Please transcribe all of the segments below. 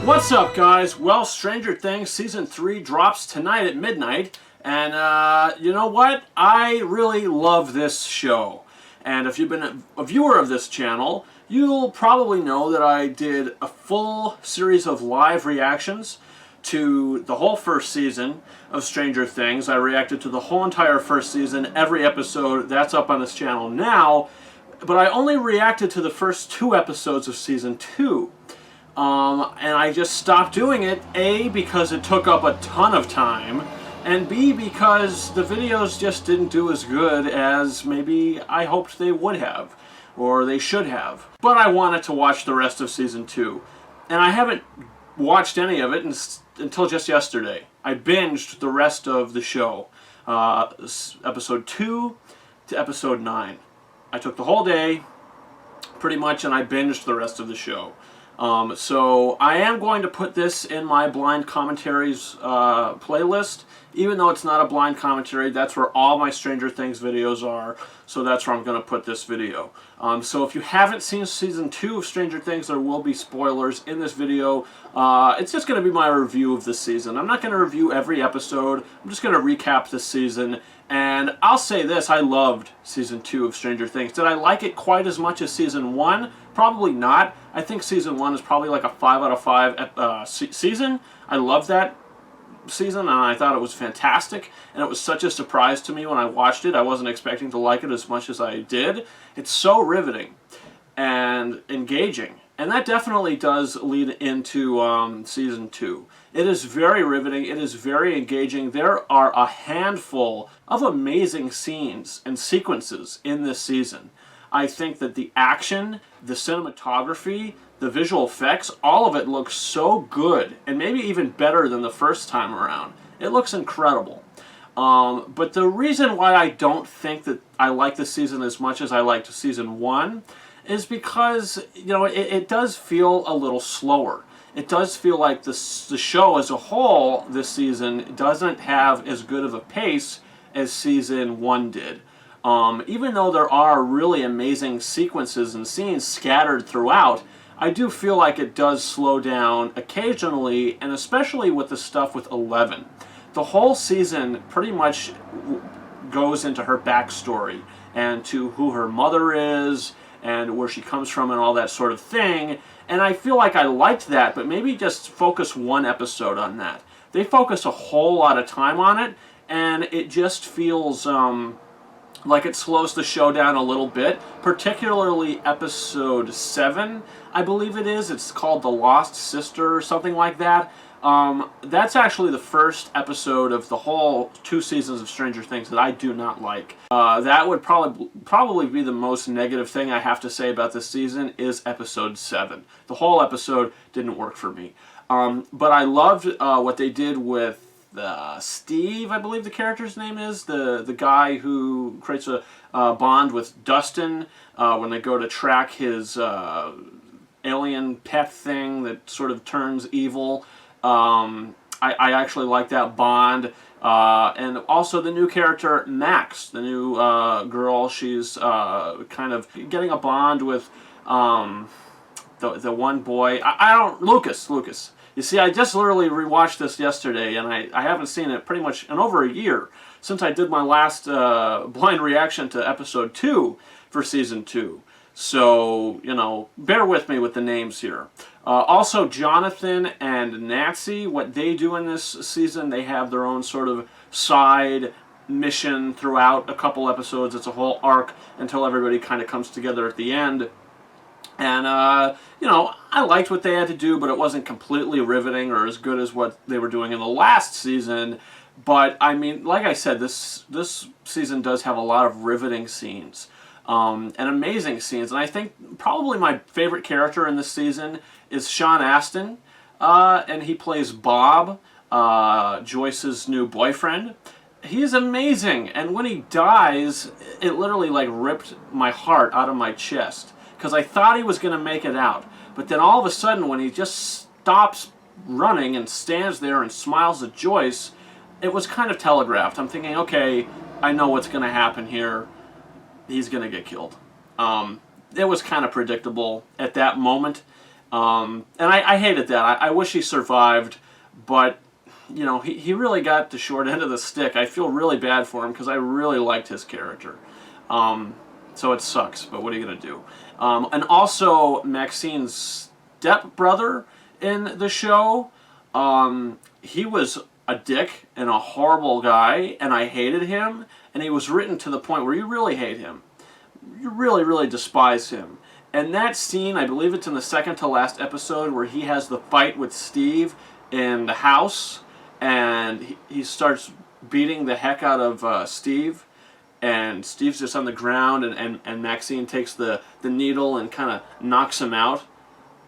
What's up, guys? Well, Stranger Things Season 3 drops tonight at midnight, and you know what? I really love this show. And if you've been a viewer of this channel, you'll probably know that I did a full series of live reactions to the whole first season of Stranger Things. I reacted to the whole entire first season, every episode. That's up on this channel now. But I only reacted to the first 2 episodes of Season 2. And I just stopped doing it, A, because it took up a ton of time, and B, because the videos just didn't do as good as maybe I hoped they would have, or they should have. But I wanted to watch the rest of Season 2, and I haven't watched any of it until just yesterday. I binged the rest of the show, Episode 2 to Episode 9. I took the whole day, pretty much, and I binged the rest of the show. So I am going to put this in my blind commentaries playlist. Even though it's not a blind commentary, that's where all my Stranger Things videos are, so that's where I'm going to put this video. So if you haven't seen Season 2 of Stranger Things, there will be spoilers in this video. It's just going to be my review of the season. I'm not going to review every episode. I'm just going to recap the season. And I'll say this, I loved Season 2 of Stranger Things. Did I like it quite as much as Season 1? Probably not. I think Season 1 is probably like a 5 out of 5 season. I loved that season, and I thought it was fantastic. And it was such a surprise to me when I watched it. I wasn't expecting to like it as much as I did. It's so riveting and engaging. And that definitely does lead into Season 2. It is very riveting. It is very engaging. There are a handful of amazing scenes and sequences in this season. I think that the action, the cinematography, the visual effects, all of it looks so good, and maybe even better than the first time around. It looks incredible. But the reason why I don't think that I like this season as much as I liked Season 1 is because, you know, it does feel a little slower. It does feel like the show as a whole this season doesn't have as good of a pace as Season 1 did. Even though there are really amazing sequences and scenes scattered throughout, I do feel like it does slow down occasionally, and especially with the stuff with Eleven. The whole season pretty much goes into her backstory and to who her mother is and where she comes from and all that sort of thing. And I feel like I liked that, but maybe just focus one episode on that. They focus a whole lot of time on it, and it just feels like it slows the show down a little bit, particularly Episode 7, I believe it is. It's called The Lost Sister or something like that. That's actually the first episode of the whole 2 seasons of Stranger Things that I do not like. That would probably be the most negative thing I have to say about this season is Episode 7. The whole episode didn't work for me. But I loved what they did with Steve, I believe the character's name is, the guy who creates a bond with Dustin when they go to track his alien pet thing that sort of turns evil. I actually like that bond. And also the new character, Max, the new girl. She's kind of getting a bond with the one boy. Lucas. You see, I just literally rewatched this yesterday, and I haven't seen it pretty much in over a year since I did my last blind reaction to Episode 2 for Season 2. So, you know, bear with me with the names here. Also, Jonathan and Nancy, what they do in this season, they have their own sort of side mission throughout a couple episodes. It's a whole arc until everybody kind of comes together at the end. And, you know, I liked what they had to do, but it wasn't completely riveting or as good as what they were doing in the last season. But, I mean, like I said, this season does have a lot of riveting scenes and amazing scenes. And I think probably my favorite character in this season is Sean Astin, and he plays Bob, Joyce's new boyfriend. He's amazing, and when he dies, it literally, like, ripped my heart out of my chest. Because I thought he was going to make it out. But then all of a sudden, when he just stops running and stands there and smiles at Joyce, it was kind of telegraphed. I'm thinking, okay, I know what's going to happen here. He's going to get killed. It was kind of predictable at that moment. And I hated that. I wish he survived, but you know, he really got the short end of the stick. I feel really bad for him because I really liked his character. So it sucks, but what are you going to do? And also, Maxine's stepbrother in the show, he was a dick and a horrible guy, and I hated him, and he was written to the point where you really hate him. You really, really despise him. And that scene, I believe it's in the second to last episode, where he has the fight with Steve in the house, and he starts beating the heck out of Steve, and Steve's just on the ground, and Maxine takes the needle and kind of knocks him out.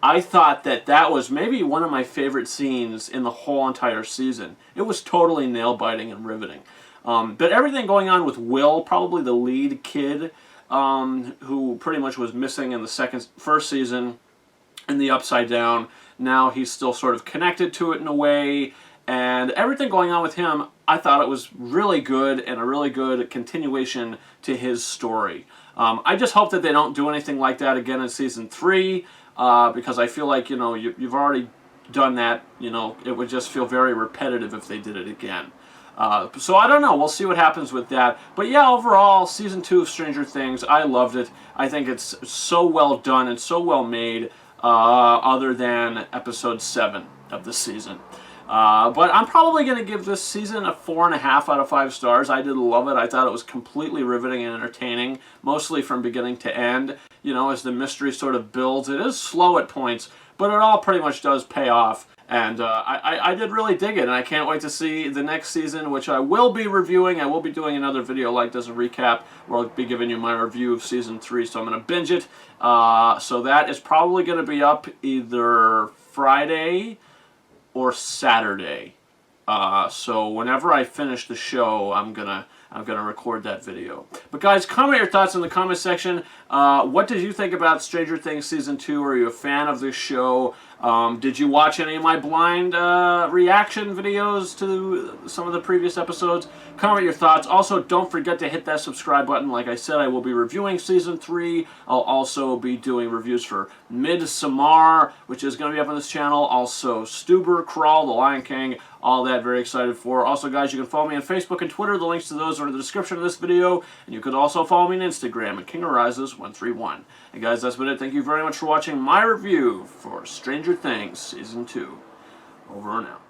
I thought that was maybe one of my favorite scenes in the whole entire season. It was totally nail-biting and riveting. But everything going on with Will, probably the lead kid, who pretty much was missing in the first season in the Upside Down. Now he's still sort of connected to it in a way, and everything going on with him, I thought it was really good and a really good continuation to his story. I just hope that they don't do anything like that again in season 3, because I feel like, you know, you've already done that. You know, it would just feel very repetitive if they did it again. So I don't know. We'll see what happens with that. But yeah, overall, season 2 of Stranger Things, I loved it. I think it's so well done and so well made, other than episode 7 of the season. But I'm probably going to give this season a 4.5 out of 5 stars. I did love it. I thought it was completely riveting and entertaining, mostly from beginning to end. You know, as the mystery sort of builds, it is slow at points, but it all pretty much does pay off. And I did really dig it, and I can't wait to see the next season, which I will be reviewing. I will be doing another video like this, a recap, where I'll be giving you my review of Season 3, so I'm going to binge it. So that is probably going to be up either Friday or Saturday. So whenever I finish the show, I'm gonna record that video. But guys, comment your thoughts in the comment section. What did you think about Stranger Things Season 2? Are you a fan of this show? Did you watch any of my blind reaction videos to some of the previous episodes? Comment your thoughts. Also, don't forget to hit that subscribe button. Like I said, I will be reviewing Season 3. I'll also be doing reviews for Midsommar, which is going to be up on this channel. Also, Stuber, Crawl, The Lion King, all that, very excited for. Also, guys, you can follow me on Facebook and Twitter. The links to those are in the description of this video. And you could also follow me on Instagram at KingArises131. And guys, that's been it. Thank you very much for watching my review for Stranger Things Season 2. Over and out.